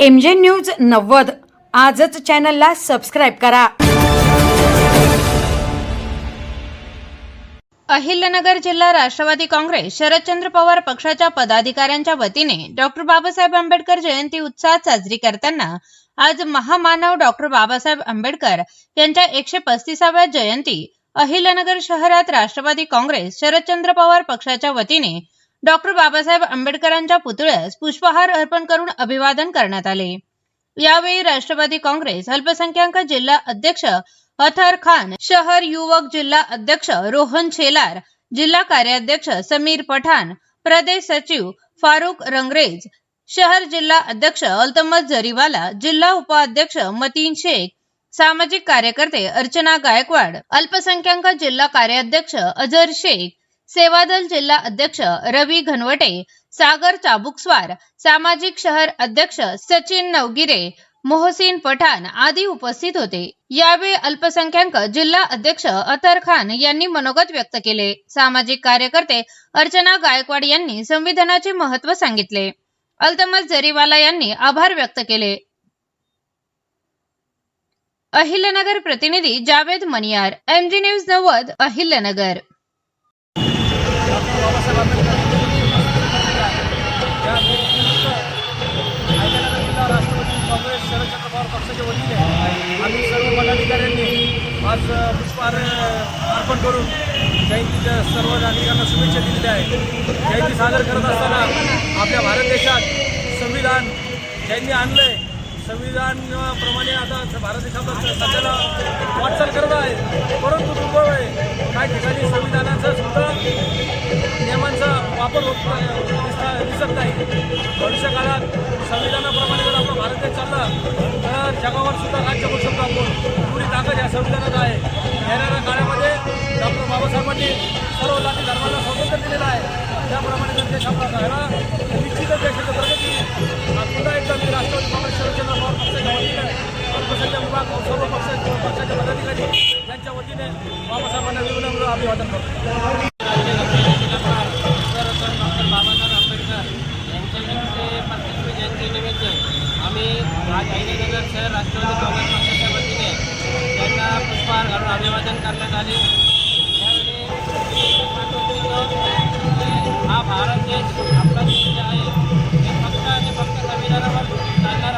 MJ news 90 आजच चॅनलला subscribe करा। अहिल्यानगर जिल्हा राष्ट्रवादी काँग्रेस शरदचंद्र पवार पक्षाच्या पदाधिकाऱ्यांच्या वतीने डॉक्टर बाबासाहेब आंबेडकर जयंती उत्साहात साजरी करताना आज महामानव डॉक्टर बाबासाहेब आंबेडकर यांच्या 135व्या जयंती अहिल्यानगर शहरात राष्ट्रवादी काँग्रेस शरदचंद्र पवार पक्षाच्या वतीने डॉक्टर बाबासाहेब आंबेडकरांच्या पुतळ्यास पुष्पहार अर्पण करून अभिवादन करण्यात आले। यावेळी राष्ट्रवादी काँग्रेस अल्पसंख्याक जिल्हा अध्यक्ष अथर खान, शहर युवक जिल्हा अध्यक्ष रोहन शेलार, जिल्हा कार्याध्यक्ष समीर पठाण, प्रदेश सचिव फारुक रंगरेज, शहर जिल्हा अध्यक्ष अल्तमत जरीवाला, जिल्हा उपाध्यक्ष मतीन शेख, सामाजिक कार्यकर्ते अर्चना गायकवाड, अल्पसंख्याक जिल्हा कार्याध्यक्ष अजर शेख, सेवादल जिल्हा अध्यक्ष रवी घनवटे, सागर चाबुकस्वार, सामाजिक शहर अध्यक्ष सचिन नवगिरे, मोहसिन पठाण आदी उपस्थित होते। यावेळी अल्पसंख्याक जिल्हा अध्यक्ष अतर खान यांनी मनोगत व्यक्त केले। सामाजिक कार्यकर्ते अर्चना गायकवाड यांनी संविधानाचे महत्त्व सांगितले। अल्तमत जरीवाला यांनी आभार व्यक्त केले। अहिल्यानगर प्रतिनिधी जावेद मनियार, MG न्यूज 90 अहिल्यानगर। राष्ट्रवादी काँग्रेस शरदचंद्र पवार पक्षाच्या वतीने आम्ही सर्व पदाधिकाऱ्यांनी आज पुष्पहार अर्पण करून जयंतीच्या सर्व नागरिकांना शुभेच्छा दिलेल्या आहेत। जयंती साजर करत असताना आपल्या भारत देशात संविधान ज्यांनी आणलंय, संविधानाप्रमाणे आता भारत देशात सध्याला वाटचाल करत आहे, परंतु दुर्दैव आहे काही ठिकाणी संविधानाचा सुद्धा नियमांचा वापर दिसत नाही। भविष्य काळात संविधानाप्रमाणे जर आपला भारत देश चालला तर जगावर सुद्धा राज्य करू शकतो आपण। पुरी ताकद या संविधानात आहे। येणाऱ्या काळामध्ये डॉक्टर बाबासाहेबांनी सर्व जाती धर्माला स्वातंत्र्य दिलेलं आहे। त्याप्रमाणे जर देश आपला राहिला तर निश्चितच देशाची प्रगती। पुन्हा एकदा मी राष्ट्रवादी काँग्रेस शरदचंद्र पवार पक्षाच्या वतीने अल्पसंख्याक विभाग सर्व पक्षाचे पदाधिकारी यांच्या वतीने बाबासाहेबांना विनम्र अभिवादन करतो। आम्ही आज अहिल्यानगर शहर राष्ट्रवादी काँग्रेस पक्षाच्या वतीने त्यांना पुष्पहार घालून अभिवादन करण्यात आले। त्यावेळी हा भारत देश आपला देश आहे, हे फक्त आणि फक्त संविधानावर चालणारा